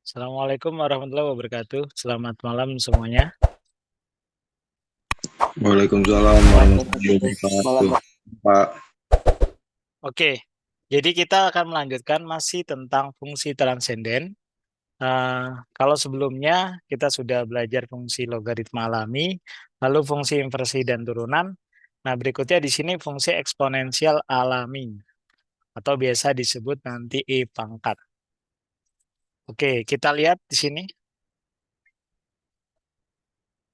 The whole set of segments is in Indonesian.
Assalamualaikum warahmatullahi wabarakatuh. Selamat malam semuanya. Waalaikumsalam warahmatullahi wabarakatuh. Malam. Pak, Oke, jadi kita akan melanjutkan masih tentang fungsi transenden. Kalau sebelumnya kita sudah belajar fungsi logaritma alami, lalu fungsi inversi dan turunan. Nah, berikutnya di sini fungsi eksponensial alami atau biasa disebut nanti E pangkat. Oke, kita lihat di sini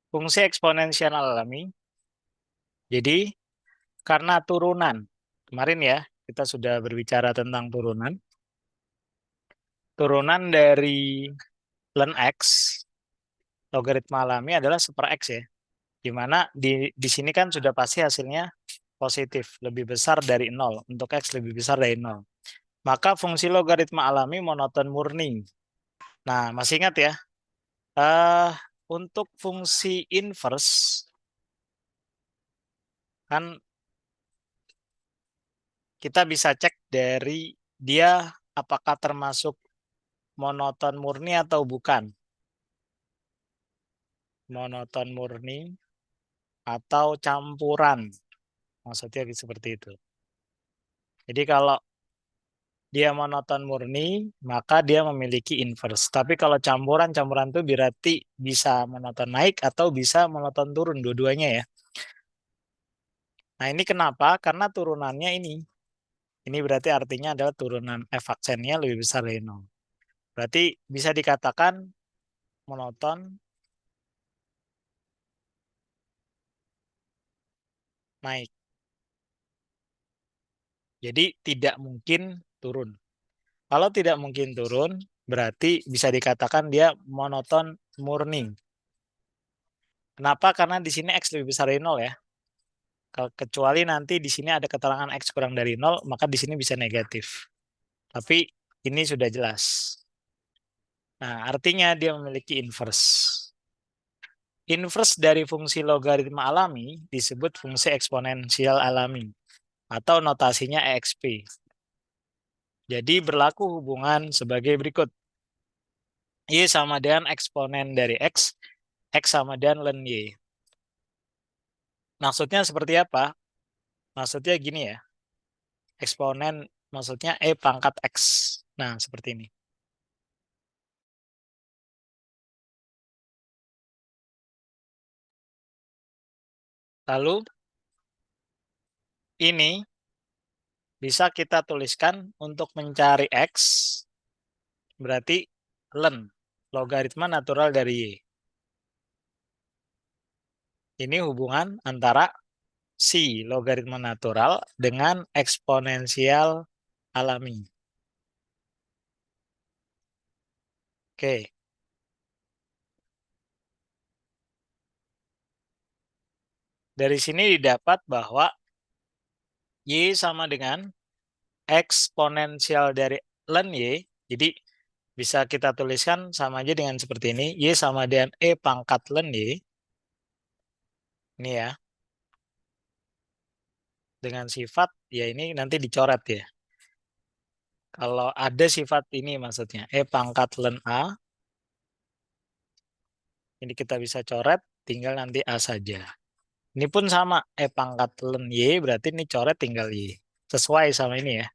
fungsi eksponensial alami. Jadi karena turunan, kemarin ya kita sudah berbicara tentang turunan. Turunan dari ln X, logaritma alami adalah super X ya. Di mana di sini kan sudah pasti hasilnya positif, lebih besar dari 0. Untuk X lebih besar dari 0. Maka fungsi logaritma alami monoton murni. Nah, masih ingat ya, eh untuk fungsi inverse, kan kita bisa cek dari dia apakah termasuk monoton murni atau bukan. Monoton murni atau campuran. Maksudnya seperti itu. Jadi kalau dia monoton murni, maka dia memiliki inverse. Tapi kalau campuran itu berarti bisa monoton naik atau bisa monoton turun, dua-duanya ya. Nah ini kenapa? Karena turunannya ini. Ini berarti artinya adalah turunan f aksennya lebih besar dari 0. Berarti bisa dikatakan monoton naik. Jadi tidak mungkin turun. Kalau tidak mungkin turun, berarti bisa dikatakan dia monoton murni. Kenapa? Karena di sini X lebih besar dari 0 ya. Kecuali nanti di sini ada keterangan X kurang dari 0, maka di sini bisa negatif. Tapi ini sudah jelas. Nah, artinya dia memiliki inverse. Inverse dari fungsi logaritma alami disebut fungsi eksponensial alami atau notasinya EXP. Jadi berlaku hubungan sebagai berikut. Y sama dengan eksponen dari X sama dengan ln Y. Maksudnya seperti apa? Maksudnya gini ya, eksponen maksudnya E pangkat X. Nah, seperti ini. Lalu ini bisa kita tuliskan untuk mencari X, berarti ln, logaritma natural dari Y. Ini hubungan antara si logaritma natural dengan eksponensial alami. Oke. Dari sini didapat bahwa Y sama dengan eksponensial dari ln Y. Jadi bisa kita tuliskan sama aja dengan seperti ini. Y sama dengan E pangkat ln Y. Ini ya. Dengan sifat, ya ini nanti dicoret ya. Kalau ada sifat ini maksudnya. E pangkat ln A. Ini kita bisa coret, tinggal nanti A saja. Ini pun sama. E pangkat ln Y, berarti ini coret tinggal Y. Sesuai sama ini ya.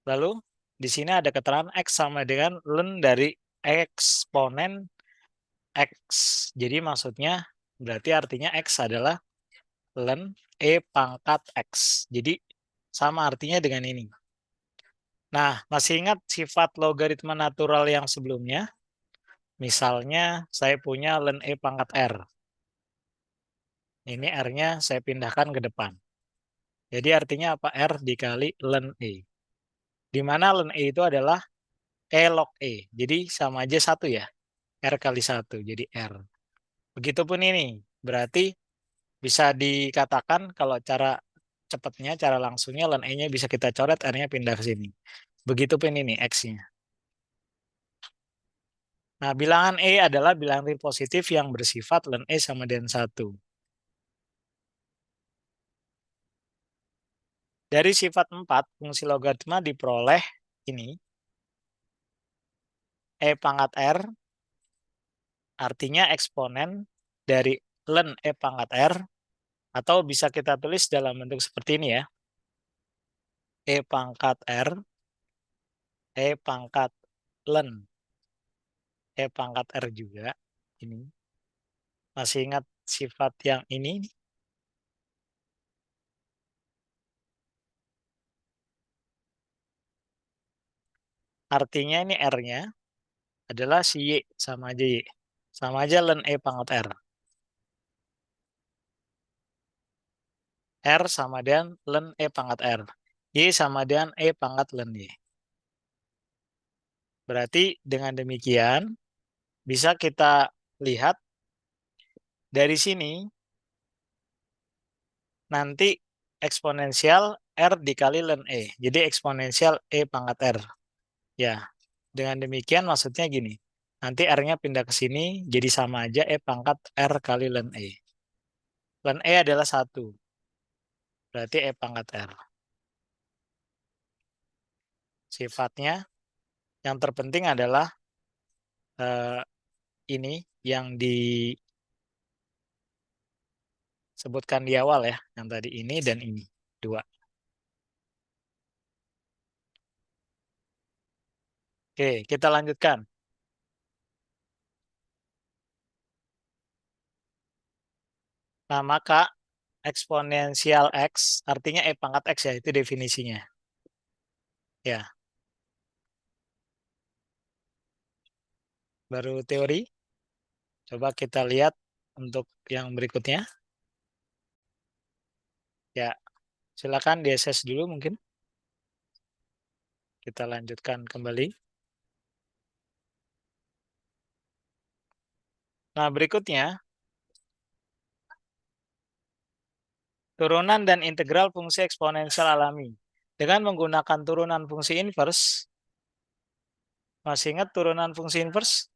Lalu, di sini ada keterangan X sama dengan ln dari eksponen X. Jadi maksudnya berarti artinya X adalah ln E pangkat X. Jadi sama artinya dengan ini. Nah, masih ingat sifat logaritma natural yang sebelumnya? Misalnya saya punya ln E pangkat R. Ini R-nya saya pindahkan ke depan. Jadi artinya apa? R dikali ln E. Di mana ln E itu adalah E log E. Jadi sama aja satu ya. R kali satu. Jadi R. Begitupun ini. Berarti bisa dikatakan kalau cara cepatnya, cara langsungnya ln E-nya bisa kita coret, R-nya pindah ke sini. Begitupun ini X-nya. Nah, bilangan E adalah bilangan real positif yang bersifat ln E sama dengan 1. Dari sifat 4, fungsi logaritma diperoleh ini. E pangkat R artinya eksponen dari ln E pangkat R, atau bisa kita tulis dalam bentuk seperti ini ya. E pangkat R, E pangkat ln E pangkat R juga. Ini. Masih ingat sifat yang ini? Artinya ini R-nya adalah si Y, sama aja Y. Sama aja ln E pangkat R. R sama dengan ln E pangkat R. Y sama dengan E pangkat ln Y. Berarti dengan demikian bisa kita lihat dari sini nanti eksponensial R dikali ln E. Jadi eksponensial E pangkat R. Ya, dengan demikian maksudnya gini. Nanti R-nya pindah ke sini, jadi sama aja E pangkat R kali ln E. Ln E adalah 1. Berarti E pangkat R. Sifatnya yang terpenting adalah ini yang disebutkan di awal ya. Yang tadi ini dan ini. 2. Oke, kita lanjutkan. Nah, maka eksponensial X artinya E pangkat X ya, itu definisinya. Ya, baru teori. Coba kita lihat untuk yang berikutnya. Ya, silakan di SS dulu mungkin. Kita lanjutkan kembali. Nah, berikutnya, turunan dan integral fungsi eksponensial alami. Dengan menggunakan turunan fungsi inverse, masih ingat turunan fungsi inverse?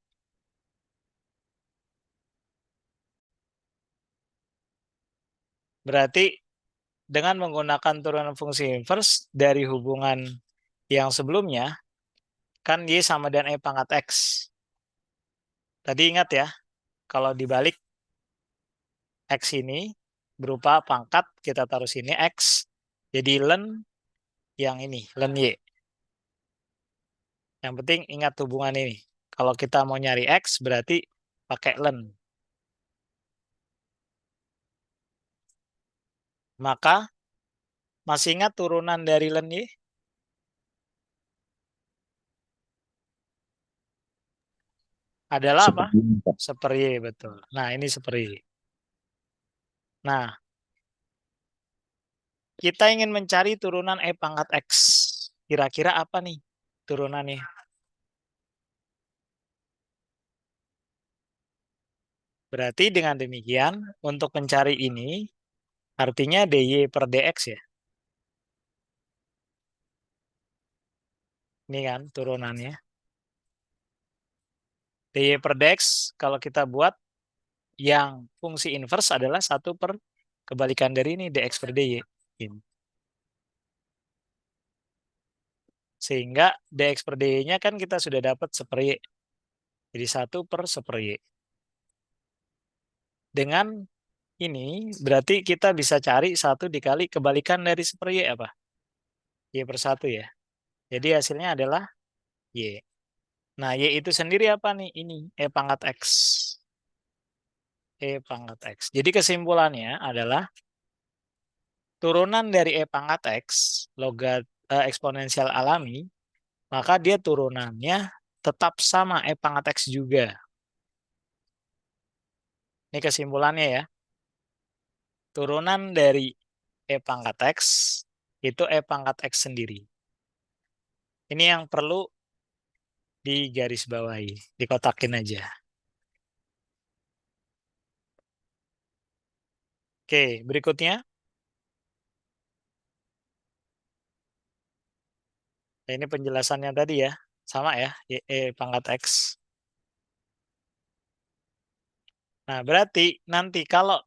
Berarti dengan menggunakan turunan fungsi inverse dari hubungan yang sebelumnya, kan Y sama dengan E pangkat X. Tadi ingat ya, kalau dibalik X ini berupa pangkat, kita taruh sini X, jadi ln yang ini, ln Y. Yang penting ingat hubungan ini. Kalau kita mau nyari X, berarti pakai ln. Maka, masih ingat turunan dari ln Y? Adalah apa? Seperti ini, Pak. Seper Y, betul. Nah, ini seper Y. Nah, kita ingin mencari turunan E pangkat X. Kira-kira apa nih turunannya? Berarti dengan demikian, untuk mencari ini, artinya dy per dx ya. Ini kan turunannya. dy per dx, kalau kita buat, yang fungsi inverse adalah 1 per kebalikan dari ini, dx per dy. Sehingga dx per dy-nya kan kita sudah dapat seper y. Jadi 1 per seper y. Dengan ini berarti kita bisa cari 1 dikali kebalikan dari seper y apa? Y per 1 ya. Jadi hasilnya adalah y. Nah, y itu sendiri apa nih? Ini E pangkat X. E pangkat X. Jadi kesimpulannya adalah turunan dari E pangkat X, eksponensial alami, maka dia turunannya tetap sama E pangkat X juga. Ini kesimpulannya ya. Turunan dari E pangkat X itu E pangkat X sendiri. Ini yang perlu digarisbawahi, dikotakin aja. Oke, berikutnya. Nah, ini penjelasannya tadi ya. Sama ya, E pangkat X. Nah, berarti nanti kalau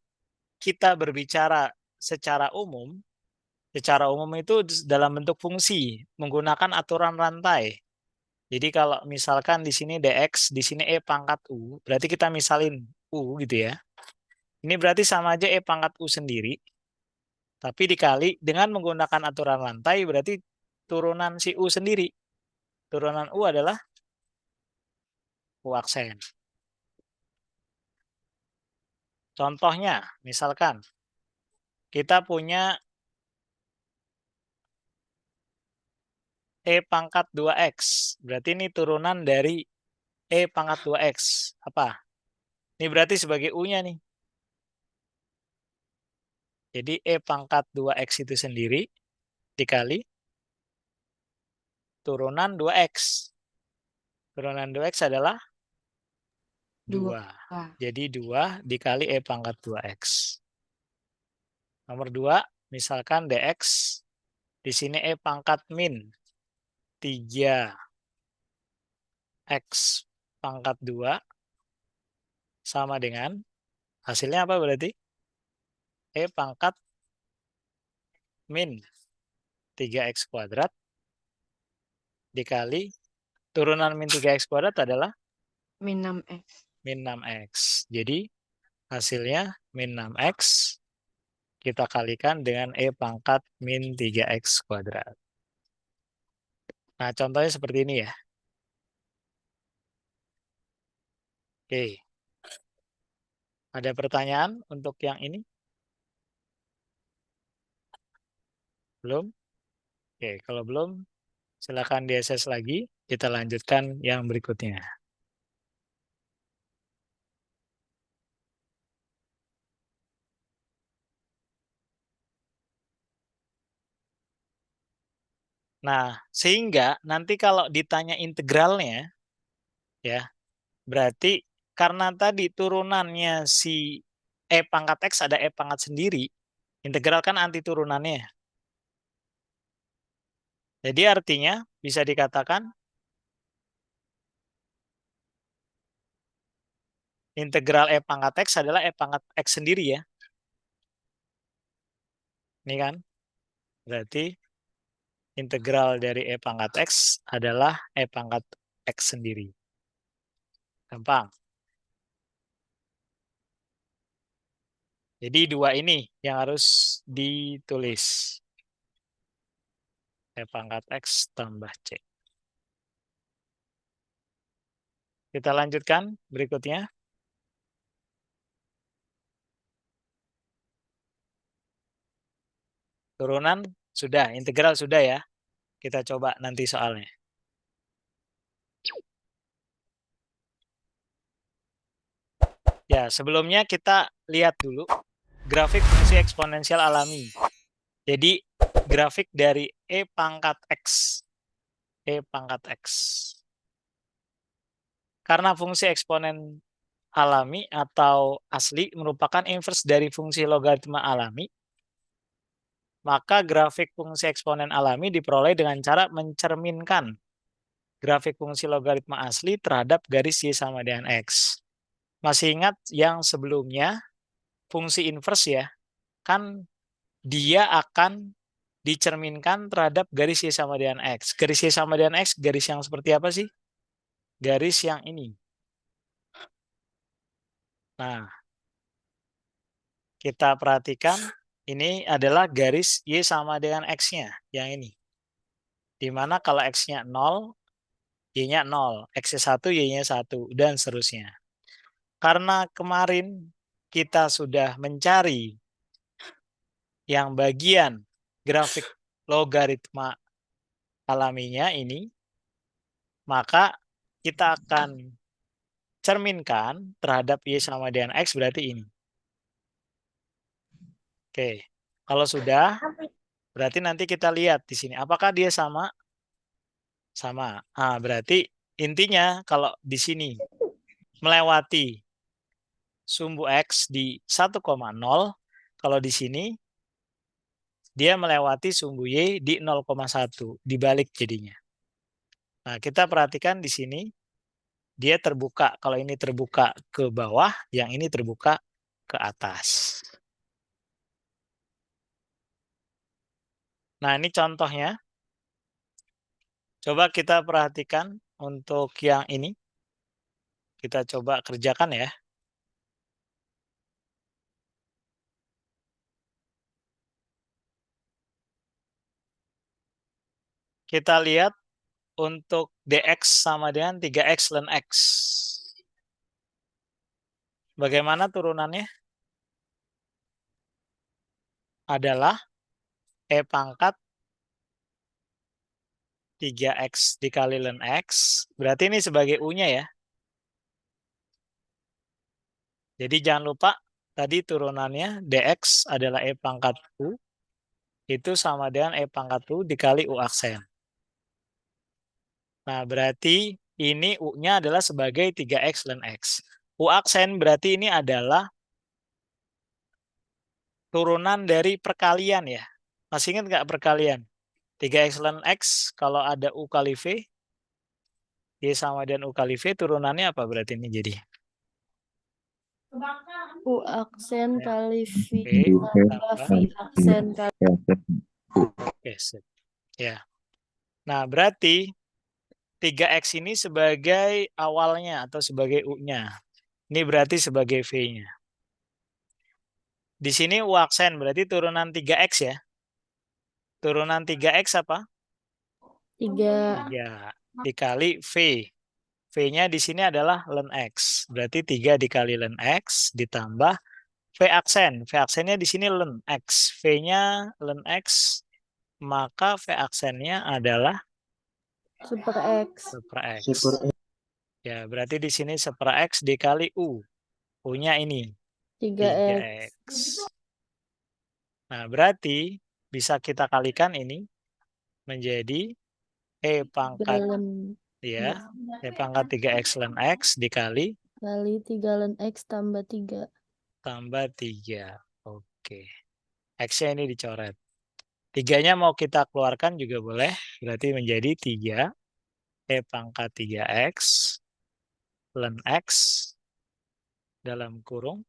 kita berbicara secara umum itu dalam bentuk fungsi, menggunakan aturan rantai. Jadi kalau misalkan di sini dx, di sini E pangkat U, berarti kita misalin U gitu ya. Ini berarti sama aja E pangkat U sendiri, tapi dikali dengan menggunakan aturan lantai, berarti turunan si U sendiri. Turunan U adalah U aksen. Contohnya, misalkan kita punya E pangkat 2x. Berarti ini turunan dari E pangkat 2x. Apa? Ini berarti sebagai U-nya nih. Jadi E pangkat 2x itu sendiri dikali turunan 2x. Turunan 2x adalah 2. Jadi 2 dikali E pangkat 2x. Nomor 2, misalkan dx, di sini E pangkat min 3x pangkat 2 sama dengan, hasilnya apa berarti? E pangkat min 3x kuadrat dikali turunan min 3x kuadrat adalah min 6x. min 6x. Jadi hasilnya min 6x kita kalikan dengan E pangkat min 3x kuadrat. Nah, contohnya seperti ini ya. Oke. Ada pertanyaan untuk yang ini? Belum? Oke, kalau belum, silakan di-assess lagi. Kita lanjutkan yang berikutnya. Nah, sehingga nanti kalau ditanya integralnya, ya, berarti karena tadi turunannya si E pangkat X ada E pangkat sendiri, integral kan anti turunannya. Jadi artinya bisa dikatakan integral E pangkat X adalah E pangkat X sendiri ya. Ini kan, berarti integral dari E pangkat X adalah E pangkat X sendiri. Gampang. Jadi dua ini yang harus ditulis. E pangkat X tambah C. Kita lanjutkan berikutnya. Turunan sudah, integral sudah ya. Kita coba nanti soalnya. Ya, sebelumnya kita lihat dulu grafik fungsi eksponensial alami. Jadi, grafik dari E pangkat X. E pangkat X. Karena fungsi eksponen alami atau asli merupakan inverse dari fungsi logaritma alami, maka grafik fungsi eksponen alami diperoleh dengan cara mencerminkan grafik fungsi logaritma asli terhadap garis Y sama dengan X. Masih ingat yang sebelumnya, fungsi inverse ya, kan dia akan dicerminkan terhadap garis Y sama dengan X. Garis Y sama dengan X, garis yang seperti apa sih? Garis yang ini. Nah, kita perhatikan, ini adalah garis Y sama dengan X-nya, yang ini. Dimana kalau X-nya 0, Y-nya 0, X-nya 1, Y-nya 1, dan seterusnya. Karena kemarin kita sudah mencari yang bagian grafik logaritma alaminya ini, maka kita akan cerminkan terhadap Y sama dengan X berarti ini. Oke, kalau sudah, berarti nanti kita lihat di sini. Apakah dia sama? Sama. Ah, berarti intinya kalau di sini melewati sumbu X di 1,0, kalau di sini dia melewati sumbu Y di 0,1, dibalik jadinya. Nah, kita perhatikan di sini, dia terbuka. Kalau ini terbuka ke bawah, yang ini terbuka ke atas. Nah, ini contohnya. Coba kita perhatikan untuk yang ini. Kita coba kerjakan ya. Kita lihat untuk dx sama dengan 3x ln x. Bagaimana turunannya? Adalah e pangkat 3x dikali ln x. Berarti ini sebagai u-nya ya. Jadi jangan lupa tadi turunannya dx adalah e pangkat u. Itu sama dengan e pangkat u dikali u aksen. Nah, berarti ini u-nya adalah sebagai 3x ln x. U aksen berarti ini adalah turunan dari perkalian ya. Masih ingat nggak perkalian? 3x ln x kalau ada u kali v, y sama dengan u kali v, turunannya apa berarti ini jadi? U aksen Ya. kali V V tambah tambah V aksen kali Oke, sip. Ya. Nah, berarti 3x ini sebagai awalnya atau sebagai u-nya. Ini berarti sebagai v-nya. Di sini u aksen berarti turunan 3x ya. Turunan 3x apa? 3 3 dikali v. V-nya di sini adalah ln x. Berarti 3 dikali ln x ditambah v aksen. V aksennya di sini ln x. V-nya ln x, maka v aksennya adalah super X. super x. Ya, berarti di sini super x dikali u. U-nya ini 3X. 3x. Nah, berarti bisa kita kalikan ini menjadi e pangkat Dalam ya, e pangkat 3x ln x dikali kali 3 ln X tambah 3. tambah 3. Oke. X-nya ini dicoret. 3-nya mau kita keluarkan juga boleh. Berarti menjadi 3 e pangkat 3x ln x dalam kurung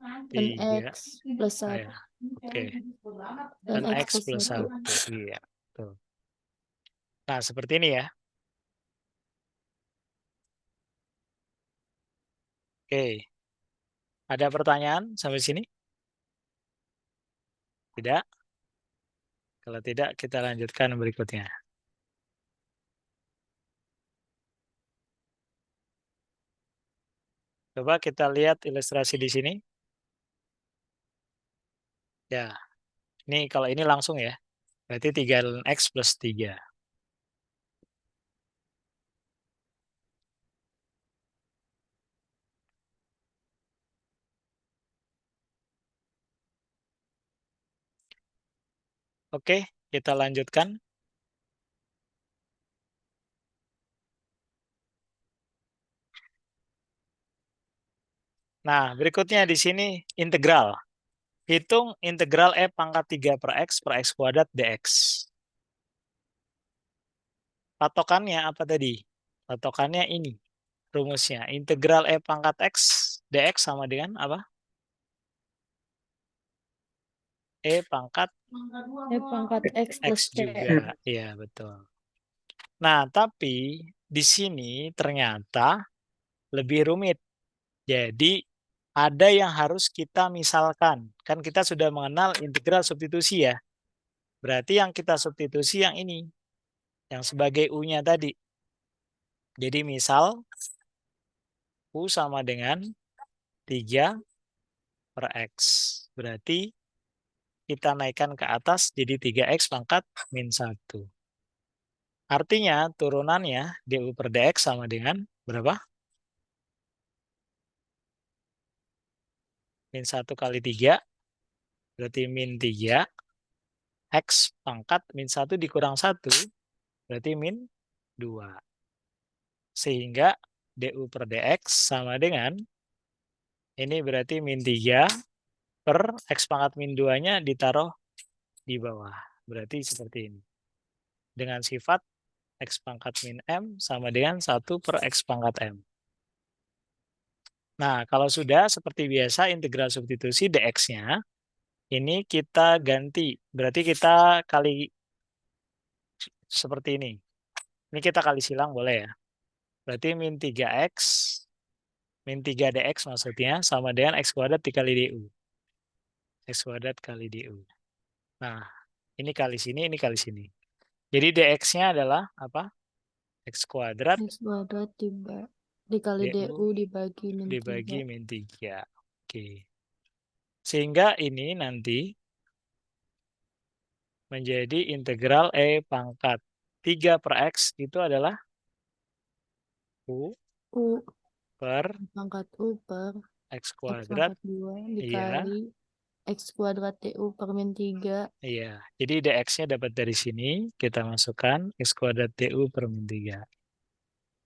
Ln 3. X plus 1. Ya. Oke. Ln Dan X X plus plus 1. 1. Iya. Tuh. Nah, seperti ini ya. Oke. Ada pertanyaan sampai sini? Tidak? Kalau tidak, kita lanjutkan berikutnya. Coba kita lihat ilustrasi di sini. Ya, ini kalau ini langsung ya. Berarti 3 ln X plus 3. Oke, kita lanjutkan. Nah, berikutnya di sini integral. Hitung integral E pangkat 3 per X kuadrat dx. Patokannya apa tadi? Patokannya ini. Rumusnya. Integral E pangkat X dx sama dengan apa? E pangkat E pangkat X plus X C. juga. Iya, betul. Nah, tapi di sini ternyata lebih rumit. Jadi, ada yang harus kita misalkan. Kan kita sudah mengenal integral substitusi ya. Berarti yang kita substitusi yang ini. Yang sebagai U-nya tadi. Jadi misal U sama dengan 3 per X. Berarti kita naikkan ke atas jadi 3X pangkat min 1. Artinya turunannya du per dx sama dengan berapa? Min 1 kali 3. Berarti min 3. X pangkat min 1 dikurang 1. Berarti min 2. Sehingga du per dx sama dengan ini berarti min 3 per X pangkat min 2-nya ditaruh di bawah. Berarti seperti ini. Dengan sifat X pangkat min M sama dengan 1 per X pangkat M. Nah, kalau sudah seperti biasa integral substitusi dx-nya, ini kita ganti. Berarti kita kali seperti ini. Ini kita kali silang boleh ya. Berarti min 3x, min 3dx maksudnya sama dengan x kuadrat dikali du. X kuadrat kali du. Nah, ini kali sini, ini kali sini. Jadi dx-nya adalah apa? X kuadrat X kuadrat dikali du DU dibagi min 3. dibagi min 3. Oke. Sehingga ini nanti menjadi integral E pangkat 3 per X itu adalah U U per pangkat U per X X kuadrat. pangkat 2 Iya, dikali X kuadrat DU per min 3. iya. Jadi dx-nya dapat dari sini, kita masukkan X kuadrat DU per min 3.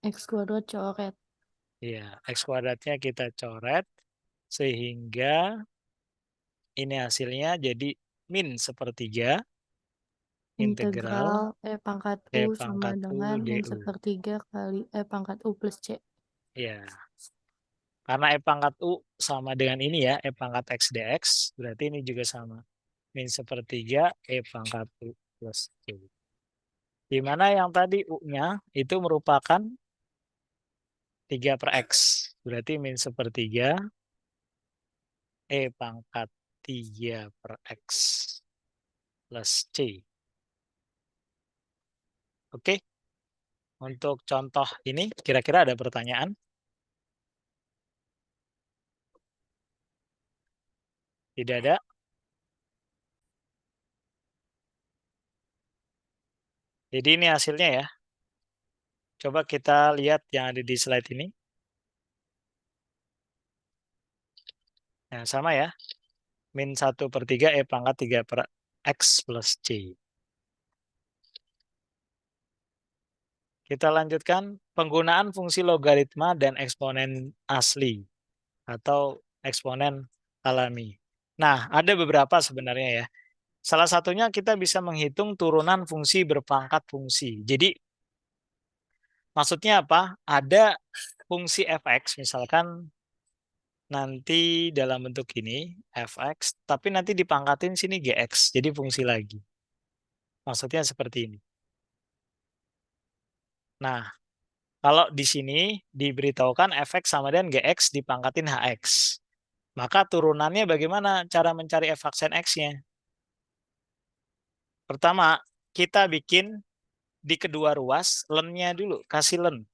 X kuadrat coret. Iya, X kuadratnya kita coret, sehingga ini hasilnya jadi min sepertiga integral Integral E pangkat E U sama pangkat U dengan min DU. sepertiga kali E pangkat U plus C. Iya. Karena E pangkat U sama dengan ini ya, E pangkat X dx, berarti ini juga sama. Min sepertiga E pangkat U plus C. Di mana yang tadi U-nya itu merupakan 3 per X. Berarti min sepertiga E pangkat 3 per X plus C. Oke, untuk contoh ini kira-kira ada pertanyaan? Tidak ada? Jadi ini hasilnya ya. Coba kita lihat yang ada di slide ini. Nah, sama ya. Min 1/3 E pangkat 3 per X plus C. Kita lanjutkan penggunaan fungsi logaritma dan eksponen asli atau eksponen alami. Nah, ada beberapa sebenarnya ya. Salah satunya kita bisa menghitung turunan fungsi berpangkat fungsi. Jadi, maksudnya apa? Ada fungsi fx, misalkan nanti dalam bentuk ini, fx, tapi nanti dipangkatin sini gx, jadi fungsi lagi. Maksudnya seperti ini. Nah, kalau di sini diberitahukan fx sama dengan gx dipangkatin hx. Maka turunannya bagaimana cara mencari f aksen x-nya? Pertama, kita bikin di kedua ruas len-nya dulu, kasih len.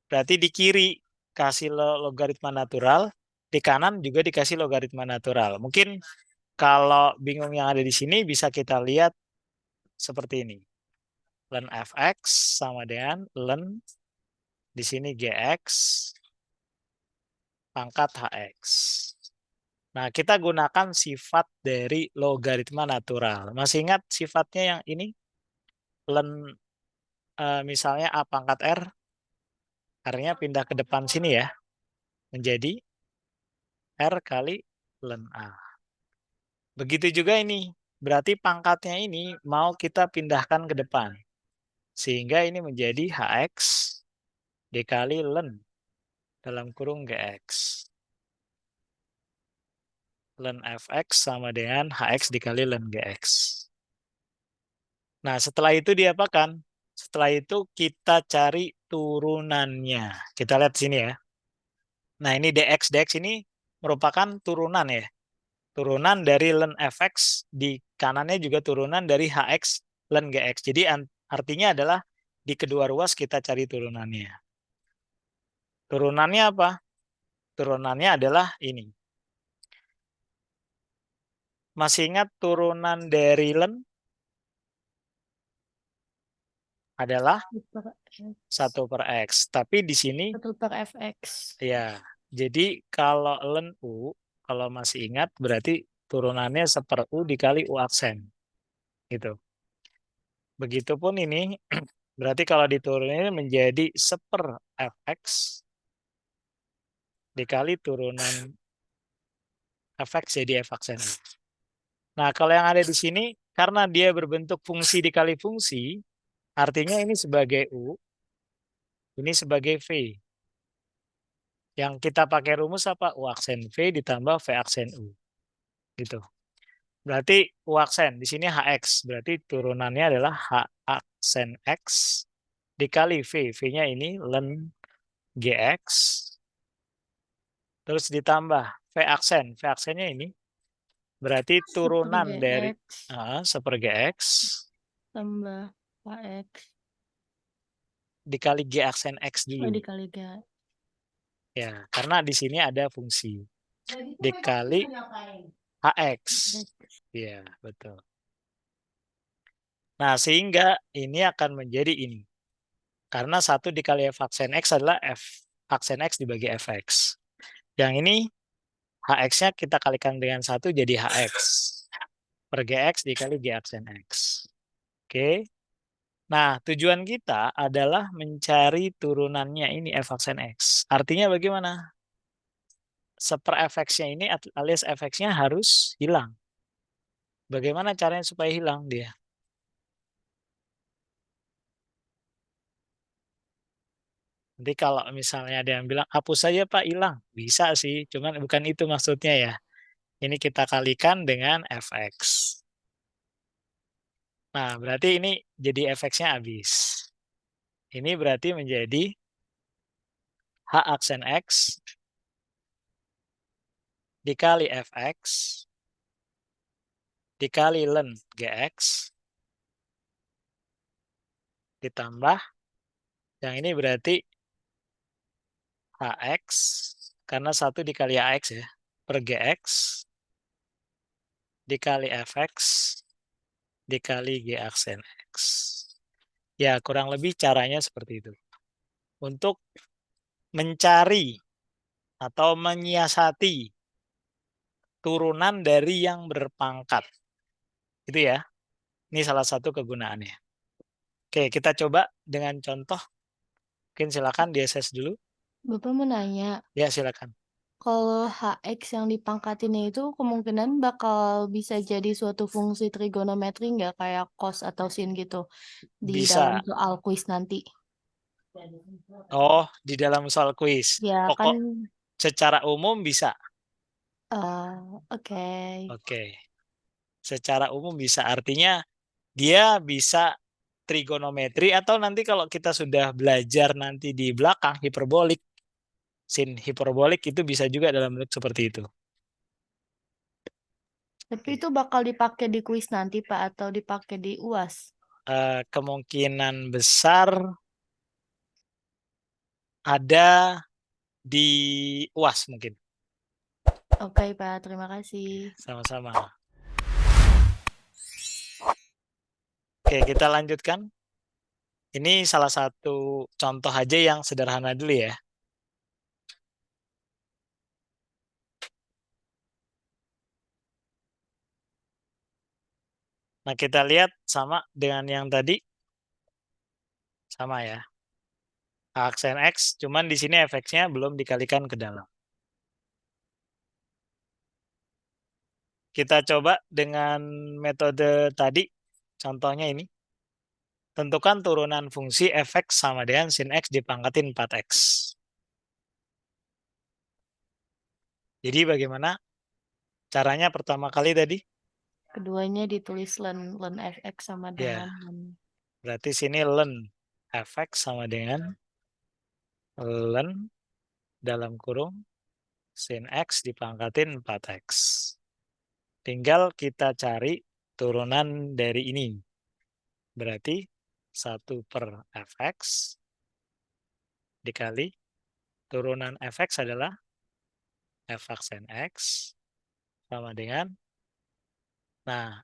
Berarti di kiri kasih logaritma natural, di kanan juga dikasih logaritma natural. Mungkin kalau bingung yang ada di sini bisa kita lihat seperti ini. Len fx sama dengan len di sini gx pangkat hx. Nah, kita gunakan sifat dari logaritma natural. Masih ingat sifatnya yang ini? Len misalnya a pangkat r, R-nya pindah ke depan sini ya, menjadi R kali len A. Begitu juga ini, berarti pangkatnya ini mau kita pindahkan ke depan. Sehingga ini menjadi HX dikali len dalam kurung GX. Len FX sama dengan HX dikali len GX. Nah, setelah itu diapakan? Setelah itu kita cari turunannya. Kita lihat sini ya. Nah, ini DX ini merupakan turunan ya. Turunan dari len fx, di kanannya juga turunan dari hx len gx. Jadi artinya adalah di kedua ruas kita cari turunannya. Turunannya apa? Turunannya adalah ini. Masih ingat turunan dari len adalah 1 per x. Tapi di sini 1 per fx. ya, jadi kalau len u, kalau masih ingat berarti turunannya 1/u dikali u aksen. Gitu. Begitupun ini berarti kalau diturunin menjadi 1/f fx dikali turunan fx jadi f aksen. Nah, kalau yang ada di sini, karena dia berbentuk fungsi dikali fungsi, artinya ini sebagai u, ini sebagai v. Yang kita pakai rumus apa? U aksen v ditambah v aksen u. Gitu. Berarti u aksen, di sini hx, berarti turunannya adalah h aksen x dikali V. V-nya ini ln GX. Terus ditambah V aksen. V aksennya ini berarti turunan dari 1/GX seper GX tambah KX dikali G aksen X dulu. dikali G. Ya, karena di sini ada fungsi dikali HX. Ya, betul. Nah, sehingga ini akan menjadi ini. Karena 1 dikali F aksen X adalah F aksen X dibagi Fx. Yang ini HX-nya kita kalikan dengan 1 jadi HX. Per GX dikali G aksen X. Oke. Nah, tujuan kita adalah mencari turunannya ini F aksen X. Artinya bagaimana? Seper Fx-nya ini alias Fx-nya harus hilang. Bagaimana caranya supaya hilang dia? Nanti kalau misalnya ada yang bilang, hapus saja Pak, hilang. Bisa sih, cuman bukan itu maksudnya ya. Ini kita kalikan dengan Fx. Nah, berarti ini jadi Fx-nya habis. Ini berarti menjadi H aksen X dikali Fx dikali ln Gx ditambah yang ini berarti Hx karena 1 dikali Hx ya per Gx dikali Fx dikali G aksen X. Ya, kurang lebih caranya seperti itu. Untuk mencari atau menyiasati turunan dari yang berpangkat. Itu ya. Ini salah satu kegunaannya. Oke, kita coba dengan contoh. Mungkin silakan di SS dulu. Bapak mau nanya, Ya, silakan. kalau HX yang dipangkatinnya itu kemungkinan bakal bisa jadi suatu fungsi trigonometri nggak kayak cos atau sin gitu di dalam Bisa. soal kuis nanti? Oh, di dalam soal kuis. Ya kan, Pokok secara umum bisa. oke. Oke. Secara umum bisa. Artinya dia bisa trigonometri atau nanti kalau kita sudah belajar nanti di belakang hiperbolik, sin hiperbolik itu bisa juga dalam bentuk seperti itu. Tapi itu bakal dipakai di kuis nanti Pak atau dipakai di UAS? Kemungkinan besar ada di UAS mungkin. Oke Pak, terima kasih. Sama-sama. Oke, kita lanjutkan. Ini salah satu contoh aja yang sederhana dulu ya. Nah, kita lihat sama dengan yang tadi. Sama ya. Aksen X, cuman di sini efeknya belum dikalikan ke dalam. Kita coba dengan metode tadi, contohnya ini. Tentukan turunan fungsi fx sama dengan sin x dipangkatin 4x. Jadi bagaimana caranya pertama kali tadi? Keduanya ditulis ln fx sama Ya, dengan berarti sini ln fx sama dengan ln dalam kurung sin x dipangkatin 4x. Tinggal kita cari turunan dari ini. Berarti 1 per fx dikali turunan fx adalah f aksen x sama dengan, nah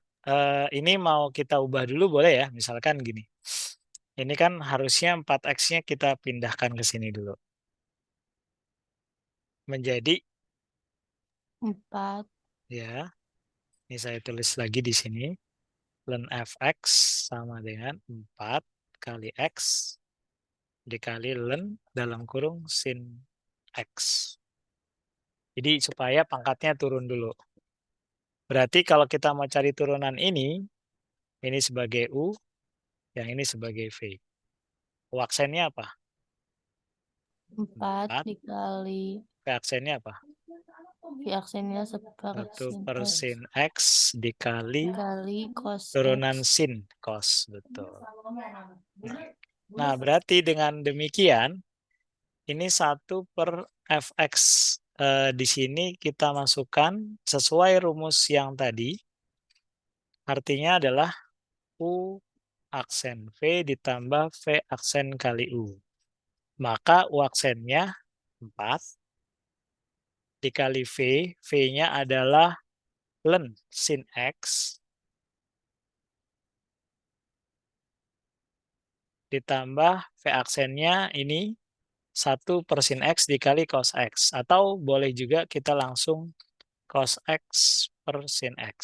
ini mau kita ubah dulu boleh ya, misalkan gini. Ini kan harusnya 4x-nya kita pindahkan ke sini dulu. Menjadi 4. ya, ini saya tulis lagi di sini. Ln fx sama dengan 4 kali x dikali ln dalam kurung sin x. Jadi supaya pangkatnya turun dulu. Berarti kalau kita mau cari turunan ini sebagai U, yang ini sebagai V. U aksennya apa? 4 4. dikali V aksennya apa? V aksennya 1 sin per X sin X dikali dikali cos turunan X. sin cos. Betul. Nah, berarti dengan demikian, ini 1/fx di sini kita masukkan sesuai rumus yang tadi. Artinya adalah U aksen V ditambah V aksen kali U. Maka U aksennya 4 dikali V. V-nya adalah ln sin X ditambah V aksennya ini 1/sin X dikali cos X. Atau boleh juga kita langsung cos X/sin X.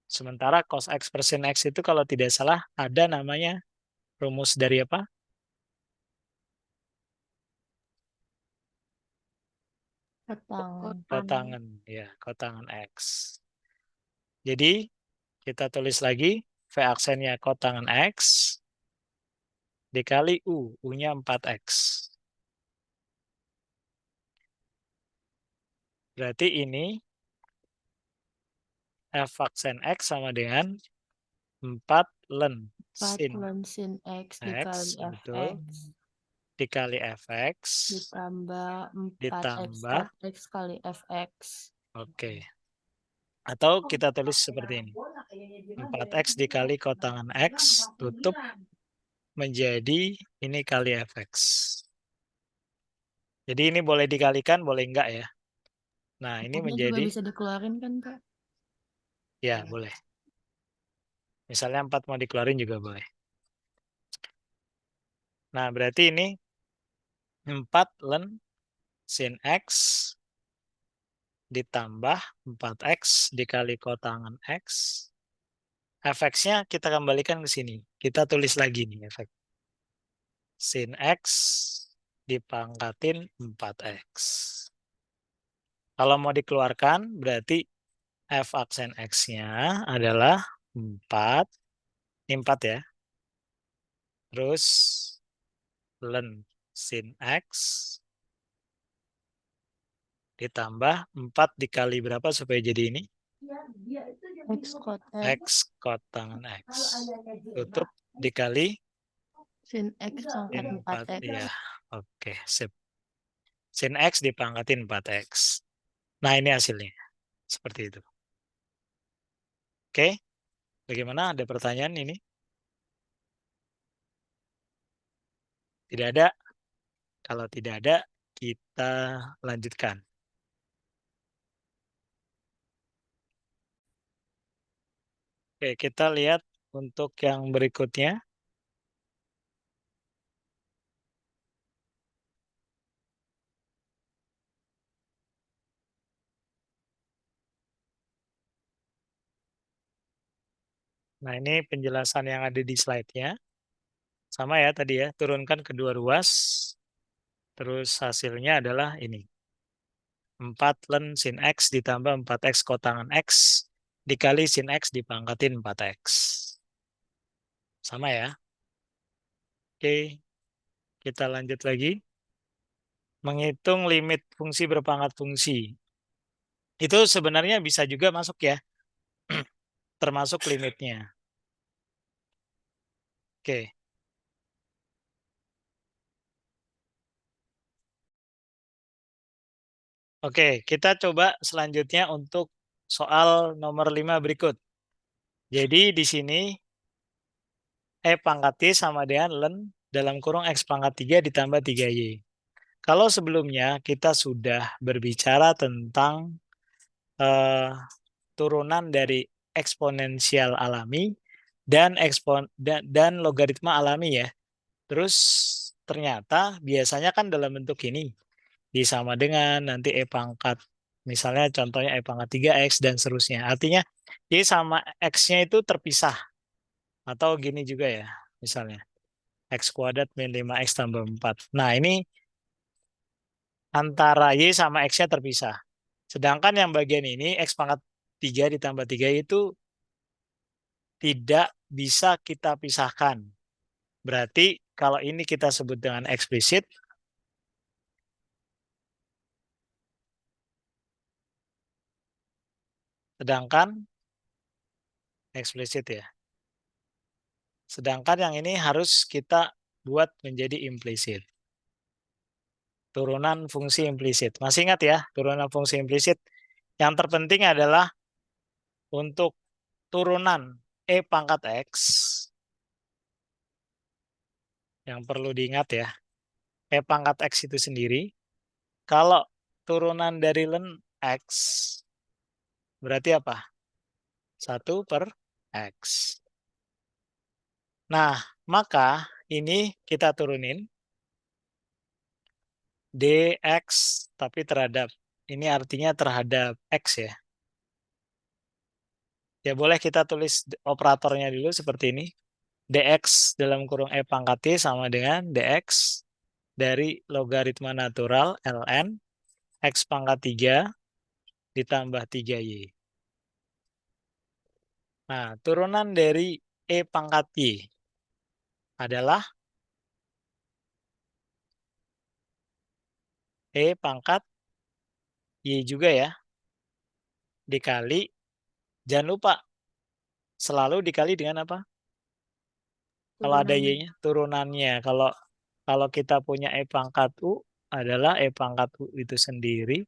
Sementara cos X/sin X itu kalau tidak salah ada namanya rumus dari apa? Kotangan. Kotangan. Ya, kotangan X. Jadi kita tulis lagi V aksennya kotangan X dikali U. U-nya 4X. Berarti ini F aksen X sama dengan 4 ln 4 sin ln sin X dikali X, betul, fx dikali Fx ditambah 4x ditambah, cos X kali fx. oke. Atau kita tulis seperti ini. 4X dikali kotangan X tutup menjadi ini kali Fx. Jadi ini boleh dikalikan, boleh enggak ya. Nah, ini Pokoknya juga menjadi, bisa dikeluarin kan, Kak? ya boleh. Misalnya 4 mau dikeluarin juga boleh. Nah, berarti ini 4 ln sin X ditambah 4X dikali kotangan X. Fx-nya kita kembalikan ke sini. Kita tulis lagi nih efek. Sin X dipangkatin 4X. Kalau mau dikeluarkan, berarti F aksen X-nya adalah 4. Ini 4 ya. Terus ln sin X ditambah 4 dikali berapa supaya jadi ini? X cos X X kotangan X. Tutup dikali sin X pangkat sin 4. 4x. Ya, oke, sip. Sin X dipangkatin 4X. Nah, ini hasilnya. Seperti itu. Oke, bagaimana? Ada pertanyaan ini? Tidak ada? Kalau tidak ada, kita lanjutkan. Oke, kita lihat untuk yang berikutnya. Nah, ini penjelasan yang ada di slide-nya. Sama ya tadi ya, turunkan kedua ruas. Terus hasilnya adalah ini. 4 ln sin X ditambah 4X kotangan X dikali sin X dipangkatin 4X. Sama ya. Oke, kita lanjut lagi. Menghitung limit fungsi berpangkat fungsi. Itu sebenarnya bisa juga masuk ya. Termasuk limitnya. Oke. Oke, kita coba selanjutnya untuk soal nomor 5 berikut. Jadi di sini E pangkat Y sama dengan ln dalam kurung X pangkat 3 ditambah 3Y. Kalau sebelumnya kita sudah berbicara tentang turunan dari eksponensial alami dan logaritma alami ya. Terus ternyata biasanya kan dalam bentuk ini. Sama dengan nanti E pangkat, misalnya contohnya E pangkat 3X dan seterusnya. Artinya Y sama X-nya itu terpisah. Atau gini juga ya, misalnya. X kuadrat min 5X tambah 4. Nah ini antara Y sama X-nya terpisah. Sedangkan yang bagian ini X pangkat 3 ditambah 3 itu tidak bisa kita pisahkan. Berarti kalau ini kita sebut dengan eksplisit, sedangkan eksplisit ya. Sedangkan yang ini harus kita buat menjadi implisit. Turunan fungsi implisit. Masih ingat ya, turunan fungsi implisit? Yang terpenting adalah untuk turunan E pangkat X, yang perlu diingat ya, E pangkat X itu sendiri, kalau turunan dari ln X, berarti apa? 1/X. Nah, maka ini kita turunin dx, tapi terhadap, ini artinya terhadap X ya. Ya boleh kita tulis operatornya dulu seperti ini. Dx dalam kurung E pangkat Y sama dengan dx dari logaritma natural ln X pangkat 3 ditambah 3Y. Nah, turunan dari E pangkat Y adalah E pangkat Y juga ya. Dikali, jangan lupa, selalu dikali dengan apa? Kalau ada Turunan. Y-nya, turunannya. Kalau kita punya E pangkat U, adalah E pangkat U itu sendiri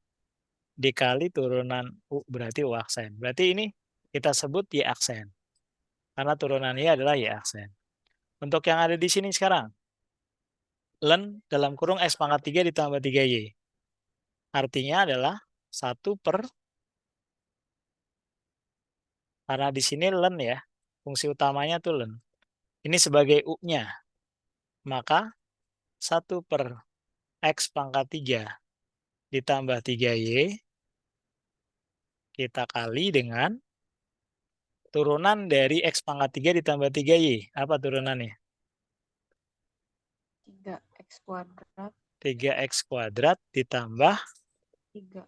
dikali turunan U, berarti U aksen. Berarti ini kita sebut Y aksen. Karena turunannya adalah Y aksen. Untuk yang ada di sini sekarang, ln dalam kurung X pangkat 3 ditambah 3Y. Artinya adalah 1/, karena di sini ln ya, fungsi utamanya tuh ln. Ini sebagai U-nya. Maka 1/X pangkat 3 ditambah 3Y kita kali dengan turunan dari X pangkat 3 ditambah 3Y. Apa turunannya? 3x kuadrat 3X kuadrat ditambah 3.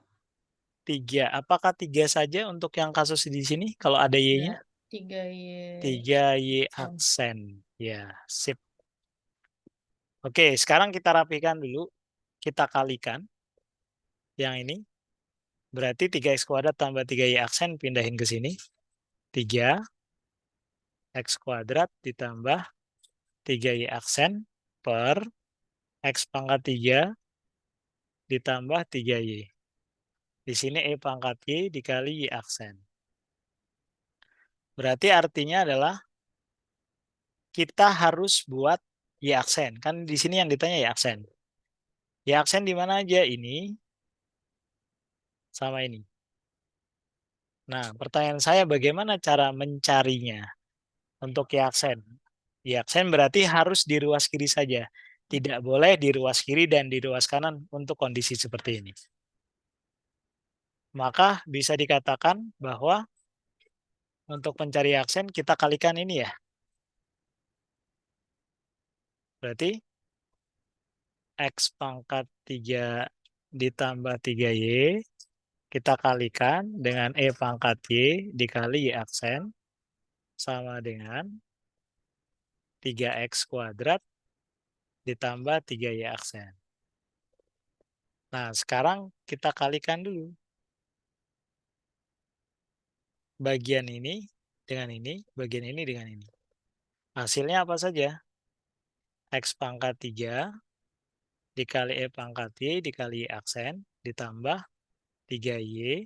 3. Apakah 3 saja untuk yang kasus di sini? Kalau ada Y-nya? 3Y. 3Y aksen. Ya, sip. Oke, sekarang kita rapikan dulu. Kita kalikan yang ini. Berarti 3X kuadrat tambah 3Y aksen pindahin ke sini. 3X kuadrat ditambah 3Y aksen per X pangkat 3 ditambah 3Y. Di sini E pangkat Y dikali Y aksen. Berarti artinya adalah kita harus buat Y aksen. Kan di sini yang ditanya Y aksen. Y aksen di mana aja? Ini sama ini. Nah, pertanyaan saya bagaimana cara mencarinya untuk Y aksen? Y aksen berarti harus di ruas kiri saja. Tidak boleh di ruas kiri dan di ruas kanan untuk kondisi seperti ini. Maka bisa dikatakan bahwa untuk mencari aksen kita kalikan ini ya. Berarti X pangkat 3 ditambah 3Y kita kalikan dengan E pangkat Y dikali Y aksen sama dengan 3X kuadrat ditambah 3Y aksen. Nah, sekarang kita kalikan dulu. Bagian ini dengan ini, bagian ini dengan ini. Hasilnya apa saja? X pangkat 3 dikali E pangkat Y dikali Y aksen ditambah 3Y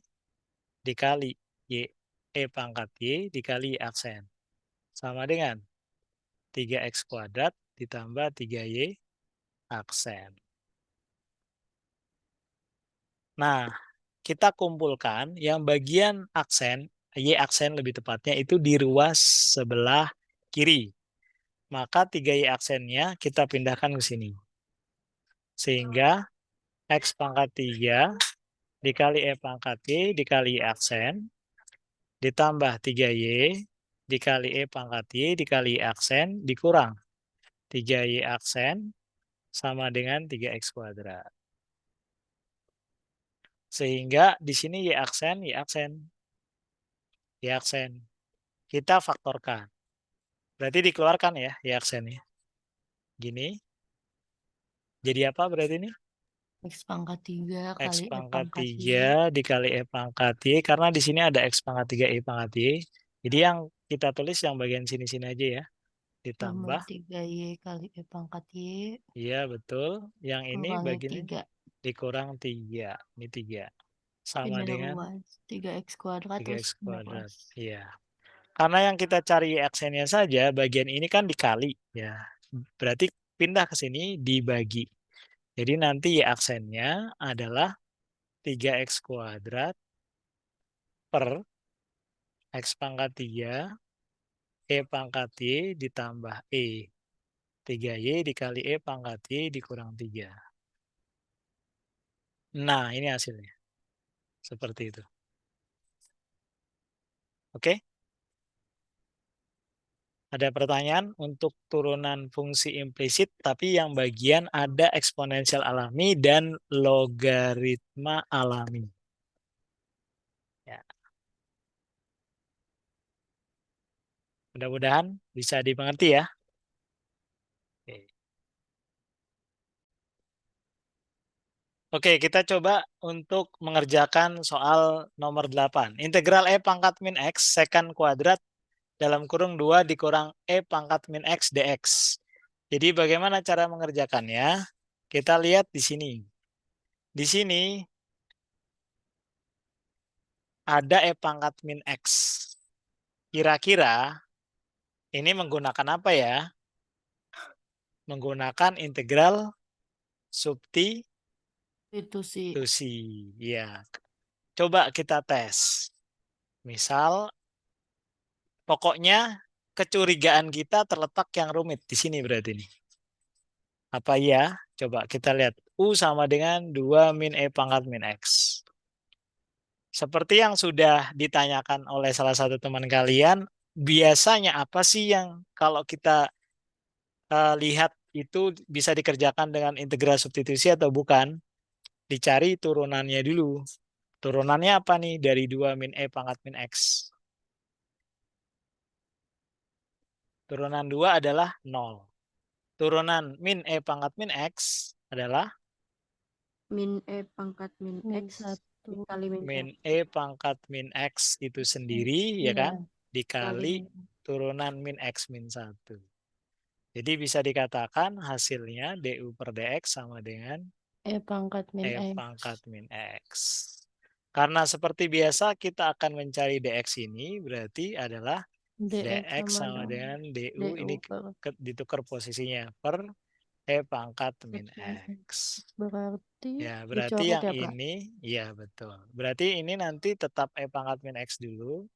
dikali Y E pangkat Y dikali Y aksen. Sama dengan 3X kuadrat ditambah 3Y aksen. Nah, kita kumpulkan yang bagian aksen, Y aksen lebih tepatnya itu di ruas sebelah kiri. Maka 3Y aksennya kita pindahkan ke sini. Sehingga X pangkat 3 dikali E pangkat Y dikali Y aksen ditambah 3Y dikali E pangkat Y dikali Y aksen dikurang 3Y aksen sama dengan 3X kuadrat. Sehingga di sini Y aksen, Y aksen, Y aksen. Kita faktorkan. Berarti dikeluarkan ya Y aksennya. Gini. Jadi apa berarti ini? X pangkat 3 X kali E pangkat pangkat Y. 3 dikali E pangkat Y. Karena di sini ada X pangkat 3 E pangkat Y. Jadi yang kita tulis yang bagian sini-sini aja ya. ditambah, 3Y kali E pangkat Y iya betul. Yang ini kurangi bagiannya 3. dikurang 3. Ini 3. Sama Ini dengan luas. 3X kuadrat 3x terus kuadrat. luas. Iya. Karena yang kita cari aksennya saja, bagian ini kan dikali. Ya. Berarti pindah ke sini dibagi. Jadi nanti y aksennya adalah 3x kuadrat per x pangkat 3, e pangkat y ditambah e. 3y dikali e pangkat y dikurang 3. Nah, ini hasilnya. Seperti itu. Oke? Ada pertanyaan untuk turunan fungsi implisit, tapi yang bagian ada eksponensial alami dan logaritma alami. Ya. Mudah-mudahan bisa dimengerti ya. Oke. Oke, kita coba untuk mengerjakan soal nomor 8. Integral E pangkat min X secant kuadrat dalam kurung 2 dikurang E pangkat min X dx. Jadi bagaimana cara mengerjakannya? Kita lihat di sini. Di sini ada E pangkat min X. Kira-kira ini menggunakan apa ya? Menggunakan integral substitusi. Itu sih. Ya. Coba kita tes. Misal, pokoknya kecurigaan kita terletak yang rumit di sini berarti nih. Apa ya? Coba kita lihat. U sama dengan 2 min E pangkat min X. Seperti yang sudah ditanyakan oleh salah satu teman kalian, biasanya apa sih yang kalau kita lihat itu bisa dikerjakan dengan integral substitusi atau bukan? Dicari turunannya dulu. Turunannya apa nih dari 2 min E pangkat min X? Turunan 2 adalah 0. Turunan min E pangkat min X adalah Min E pangkat min Min X 1. dikali min min X E pangkat min X itu sendiri, ya Iya. kan? dikali Dikali turunan min X min 1. Jadi bisa dikatakan hasilnya du per dx sama dengan E pangkat min E X. pangkat min X. Karena seperti biasa kita akan mencari dx ini berarti adalah dx sama dengan du, ini per ditukar posisinya per E pangkat min X. berarti Ya, berarti dicoret yang ya, Pak? ini, ya betul. Berarti ini nanti tetap E pangkat min X dulu.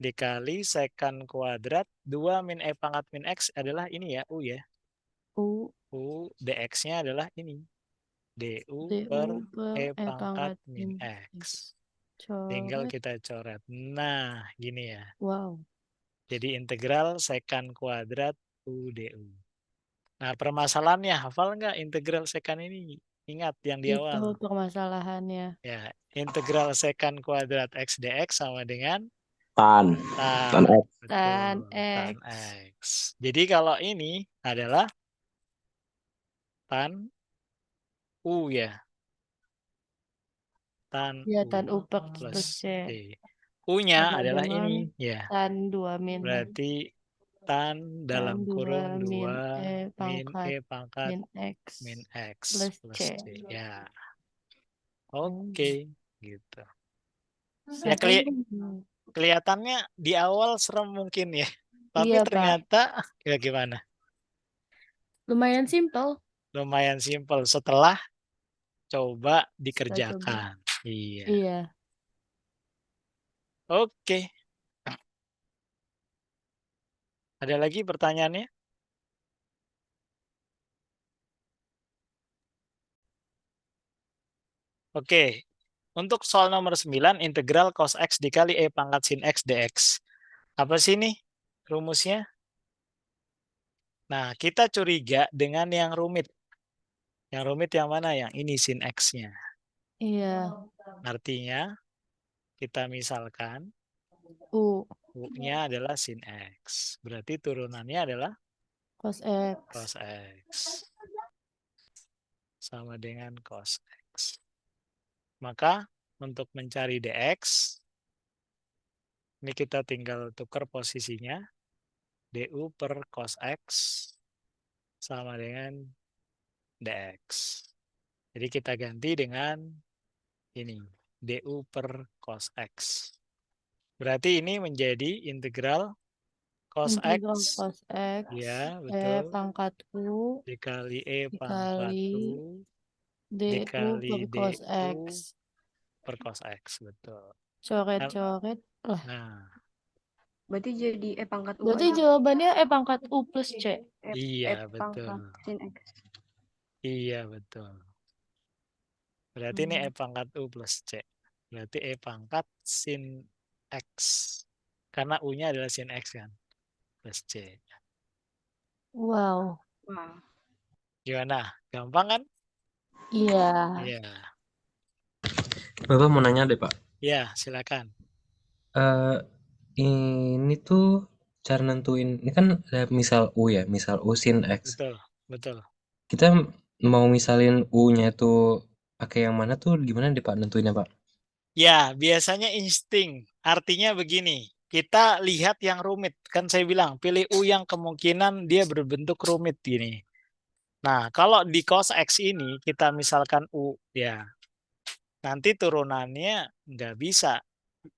Dikali secant kuadrat 2 min E pangkat min X adalah ini ya, U ya. U U dx-nya adalah ini. du per E per pangkat min X. Tinggal coret. kita coret. Nah, gini ya. Wow. Jadi integral secant kuadrat U du. Nah, permasalahannya hafal nggak integral secant ini? Ingat yang di Itu awal. permasalahannya. Ya, integral secant kuadrat X dx sama dengan Tan tan. X. Tan Betul, tan X. X. Jadi kalau ini adalah tan U ya. Tan Ya, U tan U per plus C. T. U-nya Sama adalah dengan ini ya. tan 2 min Berarti tan dalam kurung 2 min min E pangkat min X min X plus plus C. C. Ya. Oke, gitu. Ya Katanya, kelihatannya di awal serem mungkin ya. Tapi iya, Pak. ternyata ya gimana? Lumayan simpel. Lumayan simpel setelah coba Kita coba. dikerjakan. Iya. Iya. Oke. Ada lagi pertanyaannya? Oke. Untuk soal nomor 9, integral cos X dikali E pangkat sin X dx. Apa sih ini rumusnya? Nah, kita curiga dengan yang rumit. Yang rumit yang mana? Yang ini sin X-nya. Iya. Artinya, kita misalkan U U-nya adalah sin X. Berarti turunannya adalah cos X. cos X. Sama dengan cos X. Maka, untuk mencari dx, ini kita tinggal tukar posisinya. du per cos X sama dengan dx. Jadi kita ganti dengan ini, du per cos X. Berarti ini menjadi integral cos Integral X, cos X, ya E betul, pangkat U dikali E pangkat dikali U, DU dikali per cos du X. per cos X, betul. Coret-coret. Lah, Nah, Berarti jadi E pangkat U berarti aja. jawabannya E pangkat U plus C. iya pangkat betul. sin X. Iya betul. Berarti ini E pangkat U plus C. Berarti E pangkat sin X. Karena U-nya adalah sin X kan. Plus C. Wow. Wah. Gimana? Gampang kan? Iya. Iya. Bapak mau nanya deh, Pak. Ya, silakan. Eh ini tuh cara nentuin, ini kan ada misal U ya, misal U sin X. Betul, betul. Kita mau misalin U-nya tuh pakai yang mana tuh gimana deh Pak nentuinnya, Pak? Ya, biasanya insting. Artinya begini. Kita lihat yang rumit. Kan saya bilang, pilih U yang kemungkinan dia berbentuk rumit gini. Nah, kalau di cos X ini, kita misalkan U, ya. Nanti turunannya nggak bisa.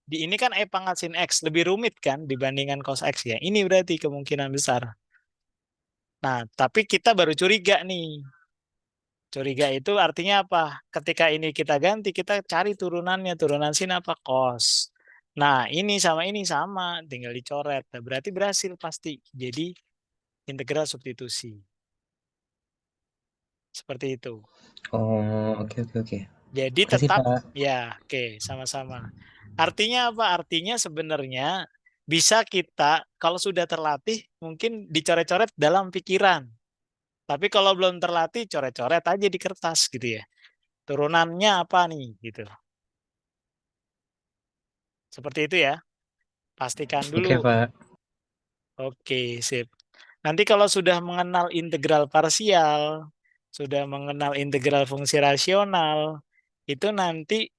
Di ini kan E pangkat sin X. Lebih rumit kan dibandingkan cos X ya. Ini berarti kemungkinan besar. Nah, tapi kita baru curiga nih. Curiga itu artinya apa? Ketika ini kita ganti, kita cari turunannya. Turunan sin apa? Cos. Nah, ini sama. Tinggal dicoret. Nah, berarti berhasil pasti. Jadi, integral substitusi. Seperti itu. Oh, oke oke oke. Jadi Makasih, tetap, Pak. ya oke, sama-sama. Artinya apa? Artinya sebenarnya bisa kita, kalau sudah terlatih, mungkin dicoret-coret dalam pikiran. Tapi kalau belum terlatih, coret-coret aja di kertas gitu ya. Turunannya apa nih gitu. Seperti itu ya. Pastikan Oke, dulu. Pak. Oke, sip. Nanti kalau sudah mengenal integral parsial, sudah mengenal integral fungsi rasional, itu nanti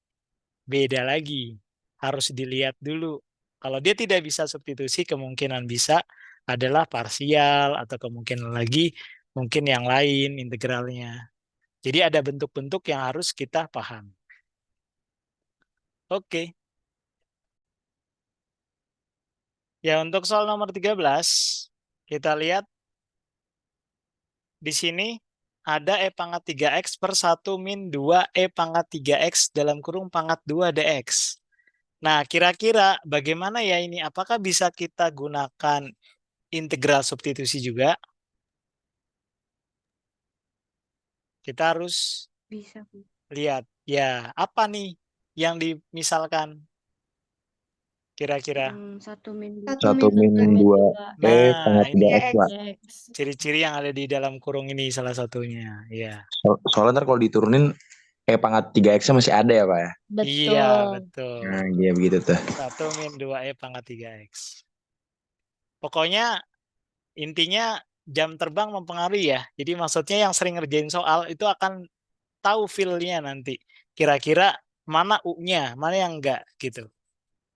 beda lagi. Harus dilihat dulu. Kalau dia tidak bisa substitusi, kemungkinan bisa adalah parsial atau kemungkinan lagi mungkin yang lain integralnya. Jadi ada bentuk-bentuk yang harus kita paham. Oke. Ya, untuk soal nomor 13, kita lihat di sini ada E pangkat 3X per 1 min 2 E pangkat 3X dalam kurung pangkat 2 DX. Nah, kira-kira bagaimana ya ini? Apakah bisa kita gunakan integral substitusi juga? Kita harus Bisa. lihat. Ya, apa nih yang dimisalkan? Kira-kira. 1 min 1 min 2 E Nah, pangkat 3X, ini Pak. ciri-ciri yang ada di dalam kurung ini salah satunya. Ya. Soalnya ntar kalau diturunin E pangkat 3X-nya masih ada ya, Pak ya? Iya, Betul. betul. Nah, iya begitu tuh. 1 min 2 E pangkat 3X. Pokoknya intinya jam terbang mempengaruhi ya. Jadi maksudnya yang sering ngerjain soal itu akan tahu feel-nya nanti. Kira-kira mana U-nya, mana yang enggak gitu.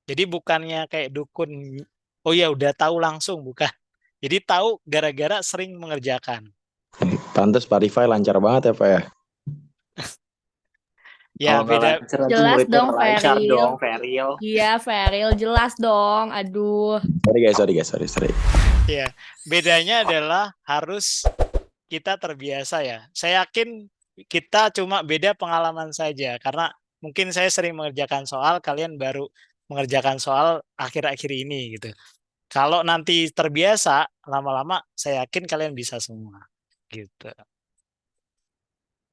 Jadi bukannya kayak dukun, oh ya udah tahu langsung, bukan. Jadi tahu gara-gara sering mengerjakan. Pantes Spotify lancar banget ya, Pak ya? Ya, Kalau nggak beda. lancar nanti Jelas muridnya dong, nggak lancar Feril. dong, Feril. Iya, Feril. Jelas dong. Aduh. Sorry. Ya, bedanya adalah harus kita terbiasa ya. Saya yakin kita cuma beda pengalaman saja karena mungkin saya sering mengerjakan soal, kalian baru mengerjakan soal akhir-akhir ini gitu. Kalau nanti terbiasa, lama-lama saya yakin kalian bisa semua. Gitu.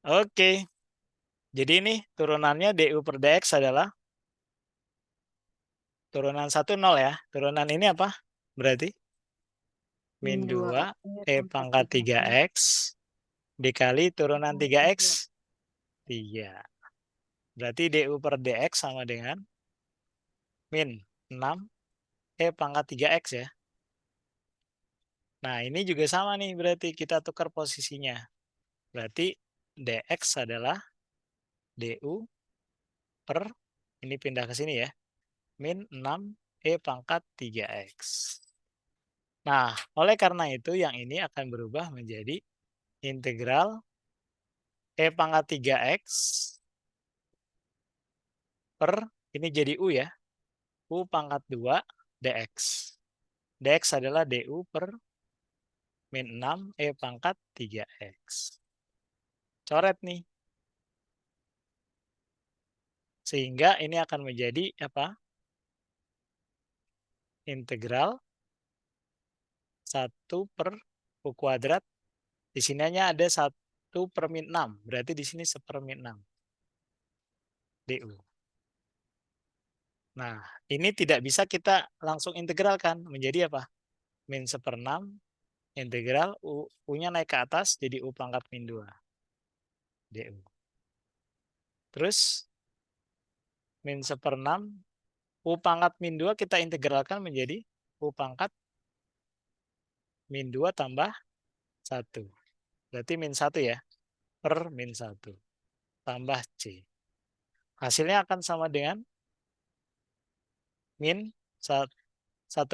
Oke. Jadi ini turunannya du per dx adalah turunan 1 0 ya. Turunan ini apa? Berarti min 2 E pangkat 3X dikali turunan 3X 3. Berarti du per dx sama dengan min 6 E pangkat 3X ya. Nah, ini juga sama nih berarti kita tukar posisinya. Berarti dx adalah du per, ini pindah ke sini ya, min 6 E pangkat 3X. Nah, oleh karena itu yang ini akan berubah menjadi integral E pangkat 3X per, ini jadi U ya, U pangkat 2 dx. Dx adalah du per min 6 E pangkat 3X. Coret nih. Sehingga ini akan menjadi apa? Integral 1 per U kuadrat. Di sininya ada 1 per min 6. Berarti di sini 1 per min 6. du. Nah, ini tidak bisa kita langsung integralkan. Menjadi apa? Min 1 per 6 integral U-nya naik ke atas jadi U pangkat min 2. du. Terus min 1 per 6 U pangkat min 2 kita integralkan menjadi U pangkat min 2 tambah 1. Berarti min 1 ya. Per min 1. Tambah C. Hasilnya akan sama dengan min 1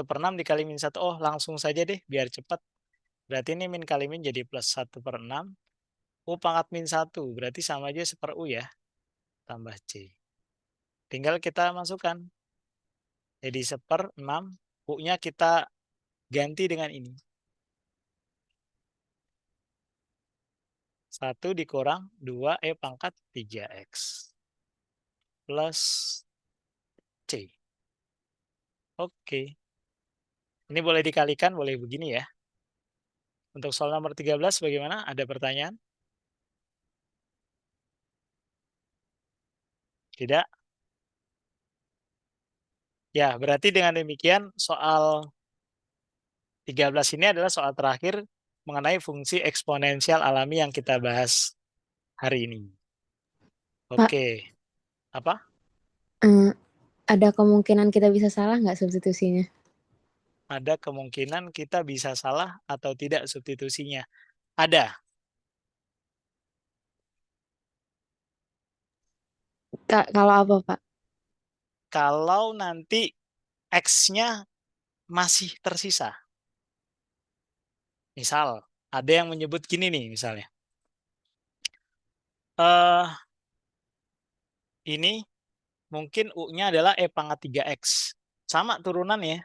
per 6 dikali min 1. Oh, langsung saja deh biar cepat. Berarti ini min kali min jadi plus 1 per 6. U pangkat min 1. Berarti sama aja 1 per U ya. Tambah C. Tinggal kita masukkan. Jadi 1 per 6. U-nya kita ganti dengan ini. 1 dikurang 2 E pangkat 3X. Plus C. Oke. Ini boleh dikalikan, boleh begini ya. Untuk soal nomor 13 bagaimana? Ada pertanyaan? Tidak? Ya, berarti dengan demikian soal 13 ini adalah soal terakhir mengenai fungsi eksponensial alami yang kita bahas hari ini. Pak, Oke. Apa? ada kemungkinan kita bisa salah nggak substitusinya? Ada kemungkinan kita bisa salah atau tidak substitusinya. Ada. Kalau apa, Pak? Kalau nanti X-nya masih tersisa. Misal, ada yang menyebut gini nih misalnya. Ini mungkin U-nya adalah E pangkat 3X. Sama turunannya,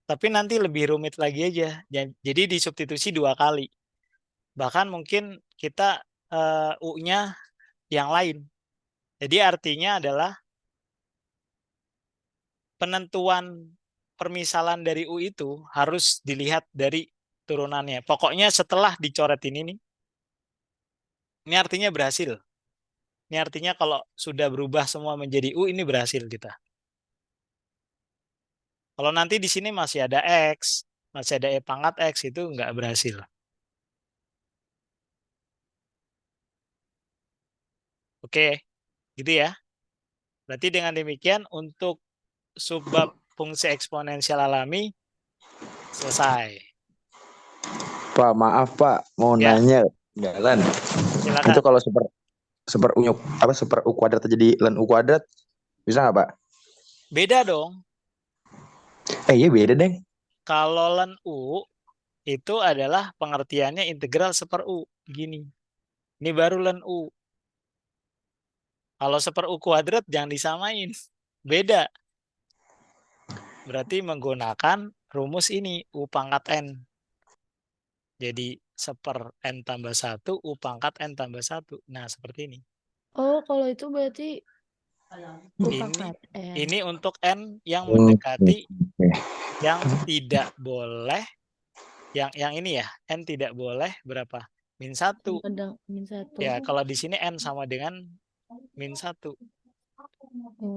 tapi nanti lebih rumit lagi aja. Jadi disubstitusi 2 kali. Bahkan mungkin kita U-nya yang lain. Jadi artinya adalah penentuan permisalan dari U itu harus dilihat dari turunannya. Pokoknya setelah dicoret ini nih, ini artinya berhasil. Ini artinya kalau sudah berubah semua menjadi U, ini berhasil kita. Kalau nanti di sini masih ada X, masih ada E pangkat X, itu nggak berhasil. Oke, gitu ya. Berarti dengan demikian untuk subbab fungsi eksponensial alami selesai. Pak, maaf Pak, mau Ya. nanya jalan. Silakan. Itu kalau super U kuadrat jadi ln U kuadrat bisa nggak Pak? Beda dong. Iya beda deh. Kalau ln U itu adalah pengertiannya integral 1 per U. Gini. Ini baru ln U. Kalau 1 per U kuadrat jangan disamain. Beda. Berarti menggunakan rumus ini U pangkat N. Jadi 1 per N tambah 1, U pangkat N tambah 1. Nah, seperti ini. Oh, kalau itu berarti U pangkat N. Ini untuk N yang mendekati, yang tidak boleh, yang ini ya, N tidak boleh berapa? Min 1. Min 1. Ya, kalau di sini N sama dengan min 1.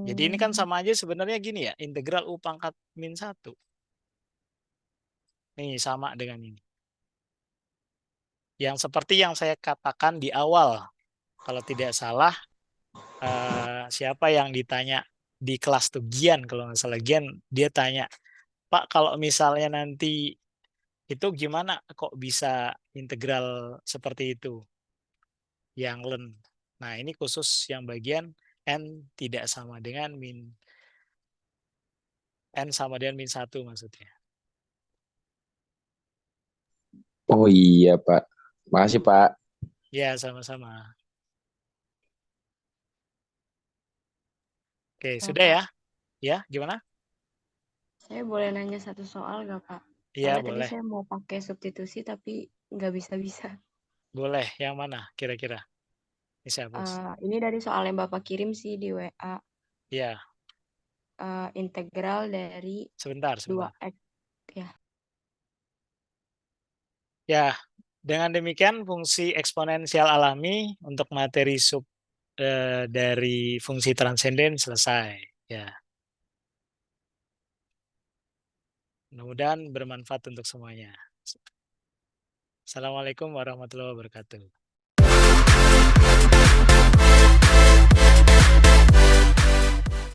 Jadi ini kan sama aja sebenarnya gini ya, integral U pangkat min 1. Nih, sama dengan ini. Yang seperti yang saya katakan di awal, kalau tidak salah, siapa yang ditanya di kelas tuh, Gian, kalau nggak salah Gian, dia tanya, Pak, kalau misalnya nanti itu gimana kok bisa integral seperti itu? Yang ln. Nah, ini khusus yang bagian N tidak sama dengan min. N sama dengan min 1 maksudnya. Oh iya, Pak. Makasih, Pak. Ya, sama-sama. Oke, sudah Bapak, ya? Ya, gimana? saya boleh nanya satu soal nggak, Pak? Iya, Soalnya tadi boleh. saya mau pakai substitusi tapi nggak bisa-bisa. Boleh. Yang mana kira-kira? Bisa, Bos. Ini dari soal yang Bapak kirim sih di WA. Ya, Integral dari sebentar. 2x. Ya. Ya, dengan demikian fungsi eksponensial alami untuk materi sub dari fungsi transenden selesai. Ya, mudah-mudahan bermanfaat untuk semuanya. Assalamualaikum warahmatullahi wabarakatuh.